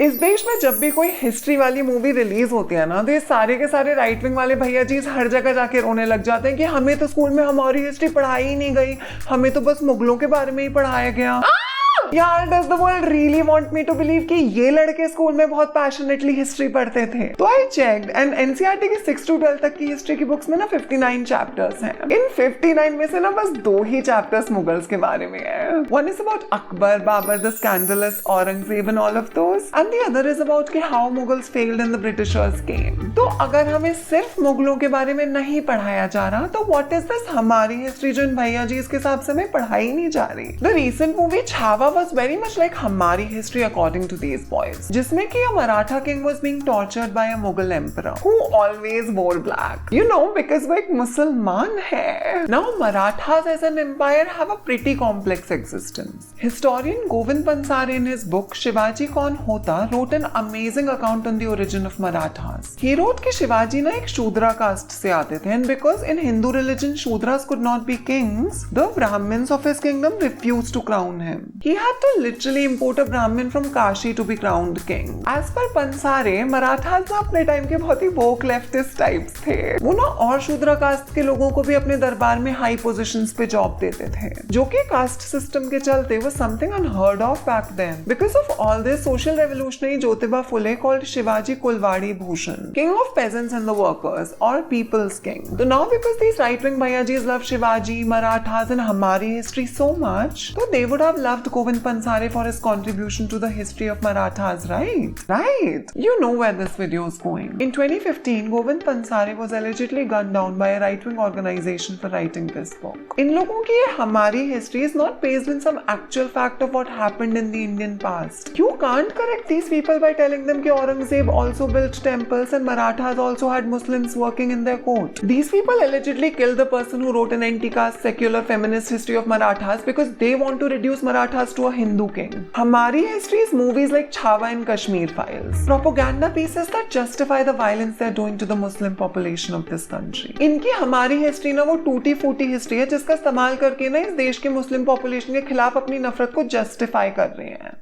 इस देश में जब भी कोई हिस्ट्री वाली मूवी रिलीज होती है ना, तो ये सारे के सारे राइट विंग वाले भैया जी हर जगह जाके रोने लग जाते हैं कि हमें तो स्कूल में हमारी हिस्ट्री पढ़ाई ही नहीं गई, हमें तो बस मुगलों के बारे में ही पढ़ाया गया। यार, does the world really want me to believe कि ये लड़के स्कूल में बहुत पैशनेटली हिस्ट्री पढ़ते थे? तो आई चेक्ड एंड एनसीईआरटी की 6 to 12 तक की हिस्ट्री की बुक्स में ना 59 चैप्टर्स हैं। इन 59 में से ना बस 2 ही चैप्टर्स मुगल्स के बारे में है। One is about Akbar, Babur, the scandalous Aurangzeb and all of those, and the other is about कि how Mughals failed in the Britishers game. तो अगर हमें सिर्फ मुगलों के बारे में नहीं पढ़ाया जा रहा, तो व्हाट इज दिस हमारी हिस्ट्री जो इन भैया जी इसके हिसाब से हमें पढ़ाई नहीं जा रही? The recent movie Chhaava was very much like हमारी history according to these boys, जिसमें कि a Maratha king was being tortured by a Mughal emperor who always wore black, you know, because वो एक मुसलमान है। Now Marathas as an empire have a pretty complex existence. Historian Govind Pansare in his book Shivaji कौन होता wrote an amazing account on the origin of Marathas. He wrote कि शिवाजी ना एक शूद्रा cast से आते थे, and because in Hindu religion Shudras could not be kings, the Brahmins of his kingdom refused to crown him. He had to literally import a Brahmin from Kashi to be crowned king. As per Pansare, Marathas ना अपने time के बहुत ही woke leftist types थे। वो ना और शूद्रा cast के लोगों को भी अपने दरबार में हाई पोजीशंस पे जॉब देते थे, जो कि कास्ट सिस्टम के चलते was something unheard of back then. Because of all this, social revolutionary Jyotiba Phule called Shivaji Kulwadi Bhushan, king of peasants and the workers, or people's king. So now because these right-wing Bhaiajis love Shivaji, Marathas and Hamari history so much, so they would have loved Govind Pansare for his contribution to the history of Marathas, right? Right. You know where this video is going. In 2015, Govind Pansare was allegedly gunned down by a right-wing organization for writing this book. इन लोगों की ये हमारी history is not based in some actual fact of what happened in the Indian past. You can't correct these people by telling them कि Aurangzeb also built temples and Marathas also had Muslims working in their court. These people allegedly killed the person who wrote an anti-caste secular feminist history of Marathas because they want to reduce Marathas to a Hindu king. Hamari history is movies like Chhawa and Kashmir Files, propaganda pieces that justify the violence they're doing to the Muslim population of this country. इनकी हमारी history ना वो टूटी फूटी history है जिसका इस्तेमाल करके ना इस देश के मुस्लिम पॉपुलेशन के खिलाफ अपनी नफरत को जस्टिफाई कर रहे हैं।